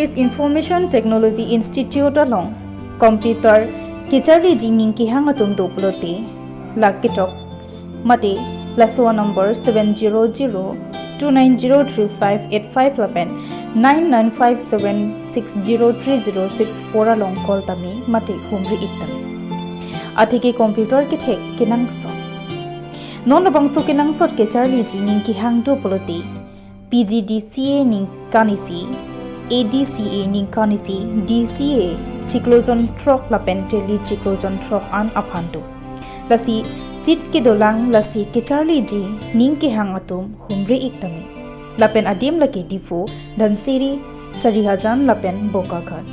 is Information Technology Institute along computer kichari jingning ki hangatum doplote lakitok mate laswa number 70029035855 lapen 9957603064 along call tami mate humri itami atiki computer ki thek kinangso non bangso kinangsot kichari jingning ki hang doplote PGDCA ning kanisi ADCA ning kanisi DCA cyclosion truck lapen teli cyclosion truck an aphandu lasi sit ki dolang lasi ki charli ji ning ki hangatum humre iktami lapen adim lake difo dan siri sarihajan lapen bokakan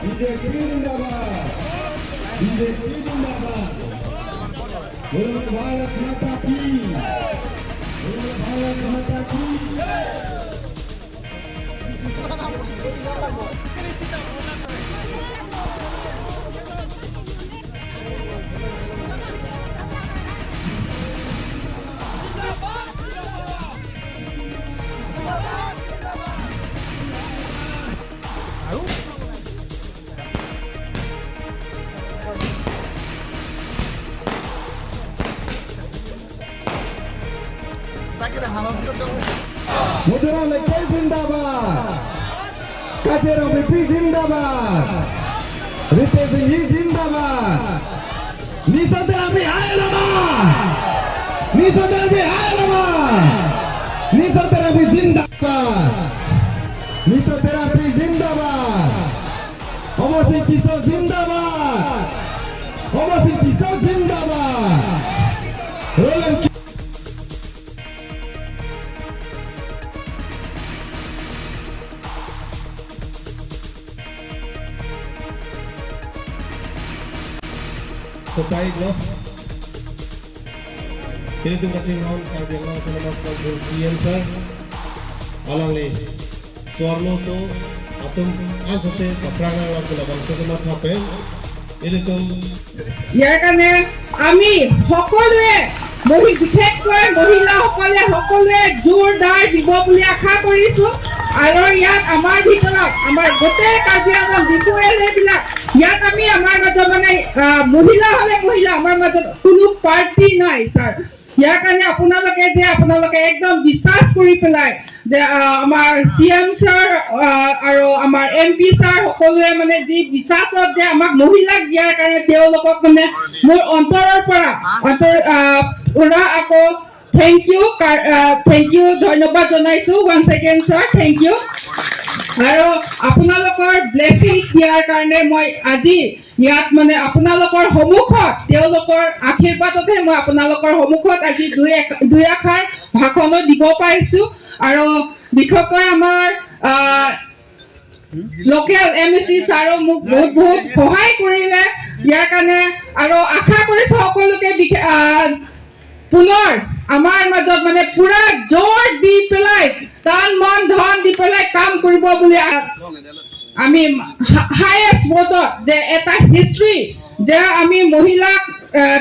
BJP जिंदाबाद BJP जिंदाबाद बोलो भारत माता की बोलो भारत माता की मुद्रा लेके जिंदाबाद कचेरा BP जिंदाबाद रितेश सिंह जी जिंदाबाद निशा तेरापी आए लमा निशा तेरापी आए लमा निशा तेरापी जिंदाबाद निशा तेरापी जिंदाबाद अमर सिंह किशोर जिंदाबाद अमर सिंह किशोर जिंदाबाद Rolan So baik loh. Kini tu kacing hong kami yang lalu nama sponsor CM sir. Alang ni suarlo so atum ansase kaprangan lagu labang so kemat hapen. Ini tu. ইয়াৰ কাৰণে আমি সকলোৱে বিশেষকৈ মহিলাসকলে জোৰদাৰ দিব বুলি আশা কৰিছো আৰু ইয়াত আমাৰ ভিতৰত আমাৰ গোটেই কাৰ্বি আংলং বিলাক ইয়াত আমি আমাৰ মাজত মানে মহিলা আমাৰ মাজত কোনো পাৰ্টি নাই ছাৰ ইয়াৰ কাৰণে আপোনালোকে একদম বিশ্বাস কৰি পেলাই যে আমাৰ CM ছাৰ আৰু আমাৰ MP ছাৰ সকলোৱে মানে যি বিশ্বাসত যে আমাক মহিলাক দিয়াৰ কাৰণে তেওঁলোকক মানে মোৰ অন্তৰৰ পৰা আকৌ Thank you ধন্যবাদ জনাইছো once again sir thank you আৰু আপোনালোকৰ ব্লেছিংছ দিয়াৰ কাৰণে মই আজি ইয়াত মানে আপোনালোকৰ সন্মুখত তেওঁলোকৰ আশীৰ্বাদতে মই আপোনালোকৰ সন্মুখত আজি দুই আখৰ ভাষণ দিব পাৰিছো আৰু বিশেষকৈ আমাৰ লোকেল MSC ছাৰো মোক বহুত সহায় কৰিলে ইয়াৰ কাৰণে আৰু আশা কৰিছো সকলোকে পুনৰ আমাৰ মাজত মানে পুৰা জোৰ দি পেলাই তান মন ধন দি পেলাই কাম কৰিব বুলি আমি হাইয়েষ্ট ভোটত যে এটা হিষ্ট্ৰী যে আমি মহিলাক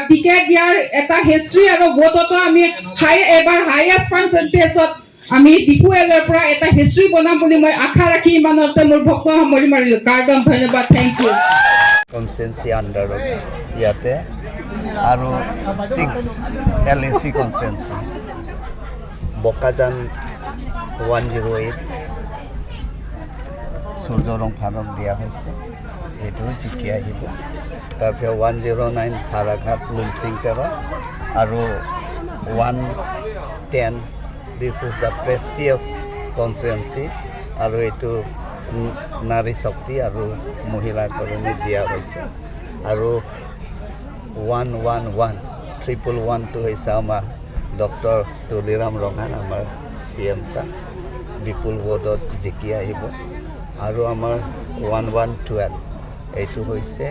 টিকেট দিয়াৰ এটা হিষ্ট্ৰী আৰু ভোটতো আমি এবাৰ হাইয়েষ্ট পাৰ্চেন্টেজত আমি ডিফুৱেলৰ পৰা এটা হিষ্ট্ৰী বনাম বুলি মই আশা ৰাখি ইমানতে মোৰ বক্তব্য সামৰি মাৰিলো কাৰ্ডন ধন্যবাদ থেংক ইউ কনষ্টেন্সি আণ্ডাৰত ইয়াতে আৰু 6 LAC কনষ্টেন্সি বকাজান 108 সূৰ্যৰং ফাৰ্ম দিয়া হৈছে এইটো জিকি আহিব তাৰপিছত 109 হাৰাঘাট লুংচিংকেৰা আৰু 110 this is the prestigious constituency আৰু এইটো নাৰী শক্তি আৰু মহিলা কৰ্মী দিয়া হৈছে আৰু 111 to হৈছে আমাৰ ডক্টৰ তুলিৰাম ৰঙা আমাৰ CM ছাৰ বিপুল বোৰ্ডত জিকি আহিব আৰু আমাৰ 1112 এইটো হৈছে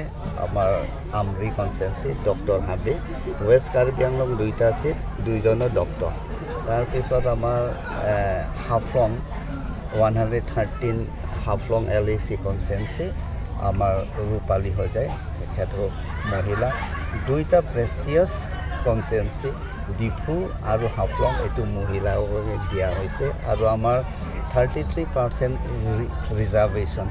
আমাৰ আমৰি কনষ্টিটুৱেঞ্চি ডক্টৰ হাবি ৱেষ্ট কাৰ্বি আংলং 2টা চিট 2জনো ডক্টৰ তাৰপিছত আমাৰ হাফলং 113 হাফলং LAC কনষ্টিটুৱেঞ্চি আমাৰ ৰূপালী হৈ যায় তেখেতৰ মহিলা 2টা প্ৰেষ্টিয়াছ কনষ্টিটুৱেঞ্চি ডিফু আৰু হাফলং এইটো মহিলাক দিয়া হৈছে আৰু আমাৰ 33% ৰিজাৰ্ভেশ্যন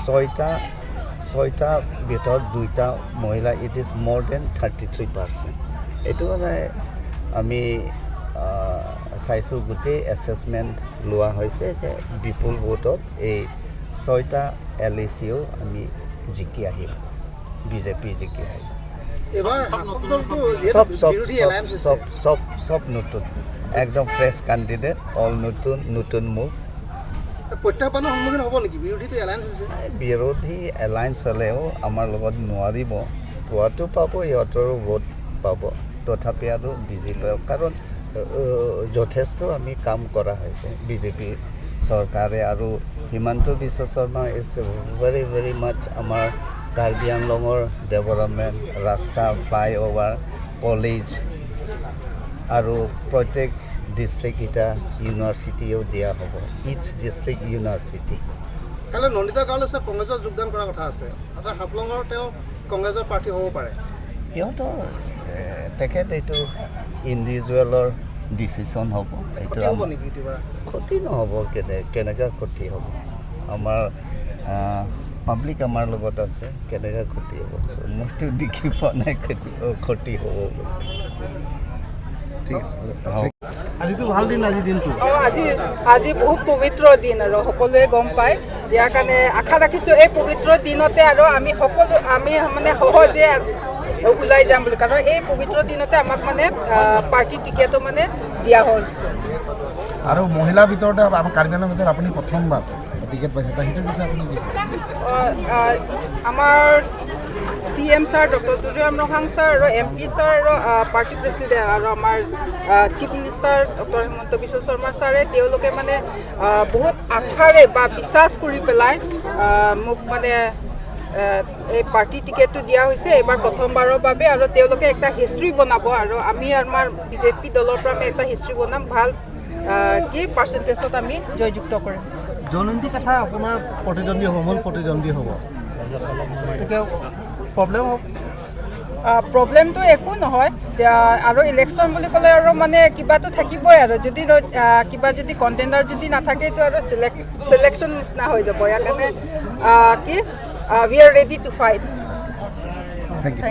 6টা ভিতৰত 2টা মহিলা ইট ইজ মোৰ দেন 33%। এইটো মানে আমি চাইছোঁ গোটেই এছেছমেণ্ট লোৱা হৈছে যে বিপুল ভোটত এই 6টা LACও আমি জিকি আহিম বিজেপি জিকি আহিম সব নতুন একদম ফ্ৰেছ কেণ্ডিডেট অল নতুন মুখ প্ৰত্যাহ্বানৰ সন্মুখীন হ'ব নেকি বিৰোধীটো এলায়েন্স হৈছে বিৰোধী এলায়েন্স হ'লেও আমাৰ লগত নোৱাৰিব পোৱাটো পাব সিহঁতৰো ভোট পাব তথাপি আৰু বিজেপি কাৰণ যথেষ্ট আমি কাম কৰা হৈছে বিজেপি চৰকাৰে আৰু হিমন্ত বিশ্ব শৰ্মা ইজ ভেৰি মাছ আমাৰ কাৰ্বি আংলঙৰ ডেভেলপমেণ্ট ৰাস্তা ফ্লাইঅভাৰ কলেজ আৰু প্ৰত্যেক ডিষ্ট্ৰিক্ট এটা ইউনিভাৰ্চিটিও দিয়া হ'ব ইচ ডিষ্ট্ৰিক্ট ইউনিভাৰ্চিটি কাইলৈ নন্দিতা গাঁৱলৈ কংগ্ৰেছত যোগদান কৰাৰ কথা আছে আৰু হাফলঙৰ তেওঁ কংগ্ৰেছৰ প্ৰাৰ্থী হ'ব পাৰে সিহঁতৰ তেখেত এইটো ইণ্ডিভিজুৱেলৰ ডিচিশ্যন হ'ব এইটো হ'ব নেকি কিবা ক্ষতি নহ'ব কেনেকৈ ক্ষতি হ'ব আমাৰ পাব্লিক আমাৰ লগত আছে কেনেকৈ ক্ষতি হ'ব মইতো দেখি পোৱা নাই ক্ষতি হ'ব ঠিক আছে আজিতো ভাল দিন আজিৰ দিনটো আজি বহুত পবিত্ৰ দিন আৰু সকলোৱে গম পায় ইয়াৰ কাৰণে আশা ৰাখিছোঁ এই পবিত্ৰ দিনতে আৰু আমি মানে সহজে ওলাই যাম বুলি কাৰণ এই পবিত্ৰ দিনতে আমাক মানে পাৰ্টি টিকেটো মানে দিয়া হৈছে আৰু মহিলাৰ ভিতৰতে আমাৰ কাৰ্বি আংলঙৰ ভিতৰত আপুনি প্ৰথমবাৰ টিকেট পাইছে সেইটো যেতিয়া আপুনি আমাৰ CM sir doctor Tuliram Ronghang sir আৰু MP ছাৰ আৰু পাৰ্টি প্ৰেচিডেণ্ট আৰু আমাৰ chief minister doctor Himanta Biswa Sarma ছাৰে তেওঁলোকে মানে বহুত আশাৰে বা বিশ্বাস কৰি পেলাই মোক মানে এই পাৰ্টি টিকেটটো দিয়া হৈছে এইবাৰ প্ৰথমবাৰৰ বাবে আৰু তেওঁলোকে এটা হিষ্ট্ৰী বনাব আৰু আমি আমাৰ বিজেপি দলৰ পৰা আমি এটা হিষ্ট্ৰী বনাম ভাল কি পাৰ্চেণ্টেজত আমি জয়যুক্ত কৰিম জনন্তি কথা আপোনাৰ প্ৰতিদ্বন্দ্বী হ'ব মূল প্ৰতিদ্বন্দ্বী হ'ব গতিকে প্ৰব্লেম হ'ব প্ৰব্লেমটো একো নহয় আৰু ইলেকশ্যন বুলি ক'লে আৰু মানে কিবাটো থাকিবই আৰু যদি কিবা যদি কণ্টেণ্ডাৰ যদি নাথাকেতো আৰু চিলেকশ্যন নিচিনা হৈ যাব ইয়াৰ কাৰণে কি we are ready to fight. Thank you.